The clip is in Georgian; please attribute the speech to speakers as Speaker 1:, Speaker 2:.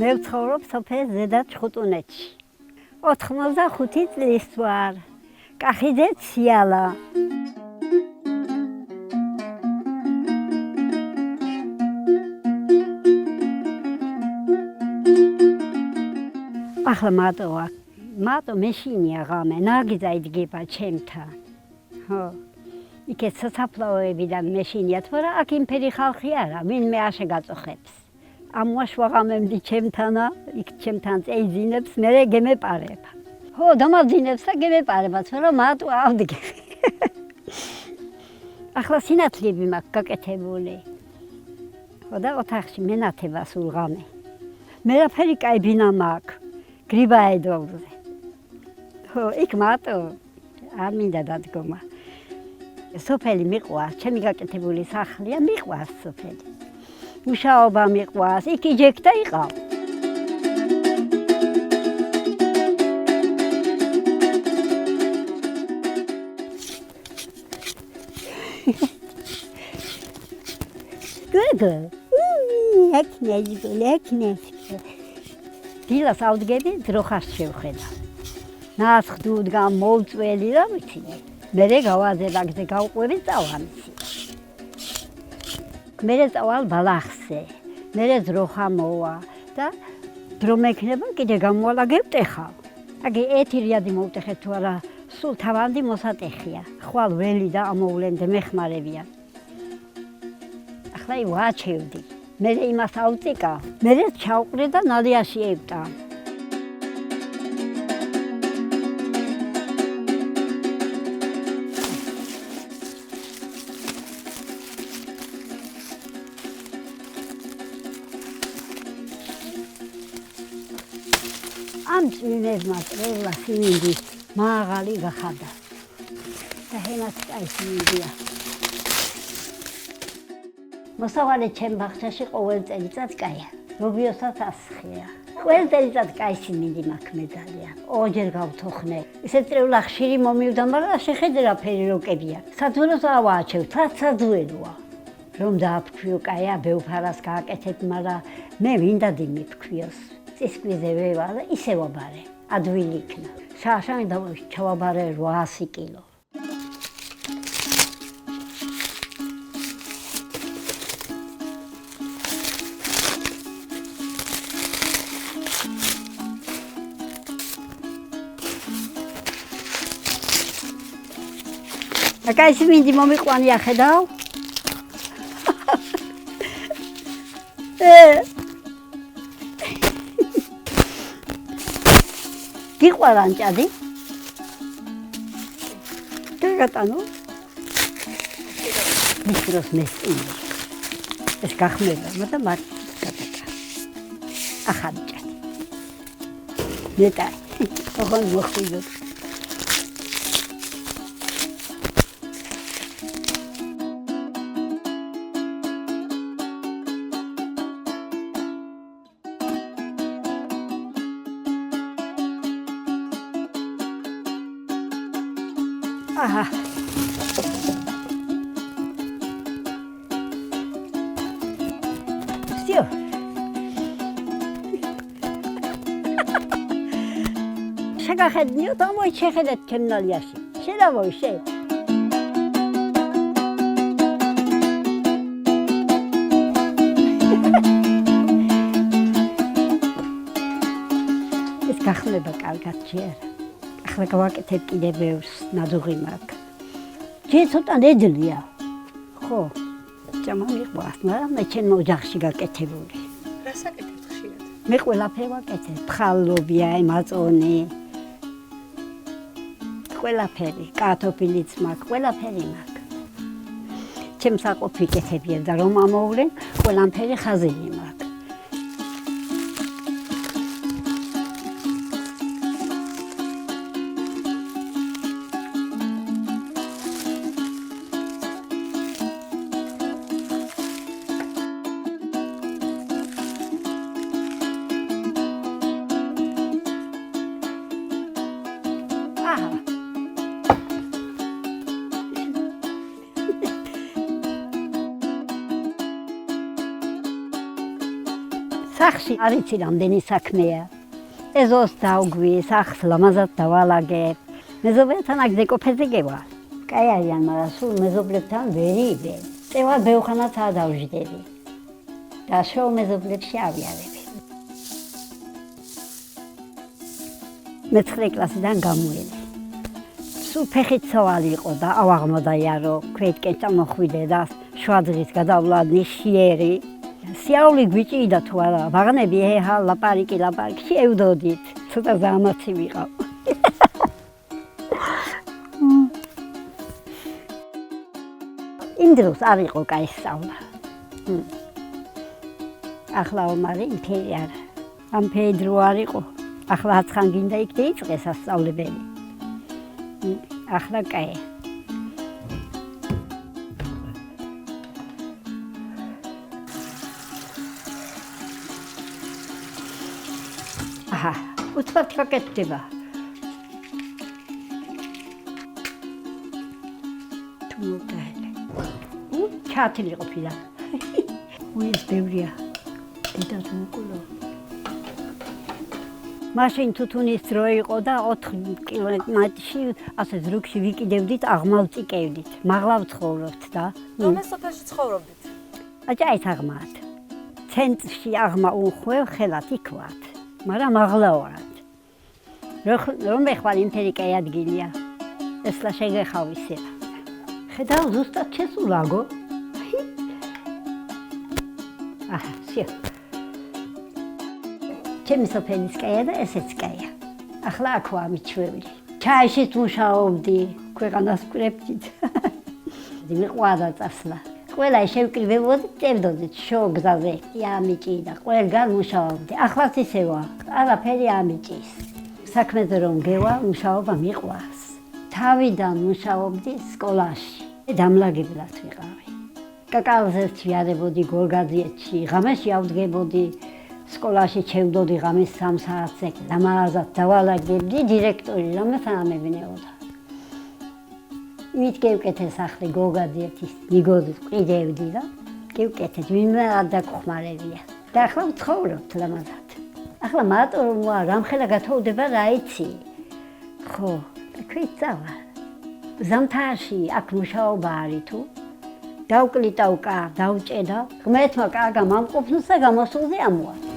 Speaker 1: მე ვცხოვრობ სოფელ ზედა ჩხუტუნეთში. 85 წლის ვარ. კახიძე ციალა. ახლა მარტო მეშინია ღამე, ნაგიზა იდგება ჩემთან. ხო. იქეთ სასაფლაოებიდან მეშინია, თორე აქ იმფერი ხალხი არა, ვინმე არ შეგაწოხებს. ამვაშვა ღამემდე ჩემთანა, იქ ჩემთან წეიძინებს, მე გემეპარება. ხო, დამაძინებს და გემეპარება, თორე მარტო ავდგე. ახლა სინათლეები მაქვს გაკეთებული. ხო და ოთახში მენათება სულ ღამე. მერაფერი კაი ბინა მაქვს. გრიბაედოვზე. ხო, იქ მარტო არ მინდა დადგომა. სოფელი მიყვარს, ჩემი გაკეთებული სახლია, მიყვარს სოფელი. მუშაობა მიყვარს, იქ იჯექდა იყავ. გოგო, ეკნეს. დილას ავდგები, დროხას შევხედა. ნასხდუდგან მოვწველი რა ვიცი. მერე გავაზება გზე გავყვები წავამისი. მერე წავალ ბალახზე. მერე დროხა მოვა და დრო მექნება კიდე გამვალა გევტეხავ. აგი ეთი რიადი მოვტეხეთ თუ არა, სულ თავანდი მოსატეხია. ხვალ ველი და ამოვლენდე მეხმარებიან. ახლა ვაჩევდი. მერე იმას ავწიკა, მერე ჩავყრე და ნალიაში ევტა. ამ წვიმებმა წრეულა სიმინდი მაღალი გახადა. და ჰენაც კაი სიმინდია. მოსავალი ჩემ ბაღჩაში ყოველ წელიწად კაია. ლობიოსაც ასხია. ყოველ წელიწად კაი სიმინდი მაქვს მე ძალიან. ორჯერ გავთოხნე. ისე წრეულა ხშირი მომივდა, მაგრამ შეხედე რა ფერი როკებია. საძველოს ავააჩევ, საძველოა. რომ დააფქვიო კაია, ბეუფარას გააკეთებ, მაგრამ მე ვინდადი მიფქვიოს. წისკვიზე ვევალ და ისე ვაბარე. ადვილი იქნა. შაშანი და ჩავაბარე 800 კილო. კაი სიმინდი მომიყვანია ხედავ? გიყვარა ანჭადი? გაგატანო? მისროს მესწინი. ეს გახმება, მაგრამ მათ გაგატა. ახალი ჭადი. ნეტარი. ოღონ მოხვიდოთ. Aha. Все. შეგახედნიო და მოიჩეხედეთ ჩემნალიაში. შედავოი შე. ეს გახმება კარგად ჯერ. ახლა გავაკეთებ კიდე ბევრს, ნადუღი მაქვს. ჯერ ცოტა ნედლია. ხო. ჭამა მიყვარს, მაგრამ მე ჩემ ოჯახში გაკეთებული.
Speaker 2: რას აკეთებ ხშირად?
Speaker 1: მე ყველაფერი ვაკეთებ, ფხალობია, მაწონი. ყველაფერი, კარტოფილიც მაქვს, ყველაფერი მაქვს. ჩემ საყოფი კეთებია და რომ ამოვლენ, ყველაფერი ხაზინი მაქვს. სახში არ იცი რამდენი საქმეა. ეზოს დავგვი, სახლს ლამაზად დავალაგებ. მეზობლებთან აქ დეკოფეზე გევა. კაი არიან, მაგრამ სულ მეზობლებთან ვერ იბენ. წევა ბეუხანაცაა დავждები. და შოუ მეზობლებში ავიარები. მე-9 კლასიდან გამოედი. სულ ფეხით ცოვალი იყო და ავაღმოდა იარო, ქვეთკენ წამოხვიდე და შვადღის გადავლა ნიშიერი. სიაული გვიჭირდა თუ არა, ვაღნები ეჰა ლაპარიკი შევდოდით. ცოტა ზამაცი ვიყავ. იმ დროს არ იყო კაი სწავლა. ახლა ომარი იმფერი არა. ამ ფედრო არ იყო. ახლა აცხან გინდა იქ დაიწყეს ასწავლებელი. ახლა კაი. აჰა, უცბად გაკეთდება. თუ მოგაელე. ჩათილი ყოფილა. უის ბევრია. და თუ მოკულო. მაშინ თუთუნის დრო იყო და 4 კილომეტრში ასე ზრუქში ვიკიდევდით, აღმავწიკევდით. მაღლა ვცხოვრობთ და.
Speaker 2: რომელ სოფელში ცხოვრობდით?
Speaker 1: აჭაის აღმათ. ცენტრში აღმა უხვევ ხელათ იქ ვართ. მაგრამ მაღლა ვართ. რომ ეხვალ იმფერი კაი ადგილია. ესლა შეგეხავისება. ხედავ ზუსტად შესულაგო. აჰა, სიო. ჩემი სოფელის კაია და ესეც კაია. ახლა აქ ვარ მიჩვეული. ჩაიშიც მუშაობდი, ქვეყანას ვკრებდით. მიყვარდა წასვლა. ყველა შევკრიბებოდი, წერდოდით შოუგზაზე. ამიჭი და ყველგან მუშაობდი. ახლაც ისევა, არაფერი ამიჭის. საქმეზე რომ გევა, მუშაობა მიყვარს. თავიდან მუშაობდი სკოლაში. დამლაგებლად ვიყავი. კაკალზეც ვიარებოდი გორგაზიეთში, ღამეში ავდგებოდი. სკოლაში ჩევდოდი ღამის 3 საათზე, ლამაზად დავალაგებდი დირექტორი რომელთან ამებინეოდა. იმით გევკეთე სახლი გორგაზიეთის მიგოზის ყიდევდი და გევკეთეთ, ვინმე არ დაგხმარებია. და ახლა ვცხოვრობთ ლამაზად. ახლა მარტო რომ რამხელა გათოვდება რა იცი. ხო, ქვიცავა. ზამთარში აქ მუშაობა არის თუ დავკლიტავ კარ, დავჭედა, ღმერთმა კარგა მომყოფნსა გამოსულზე ამოვა.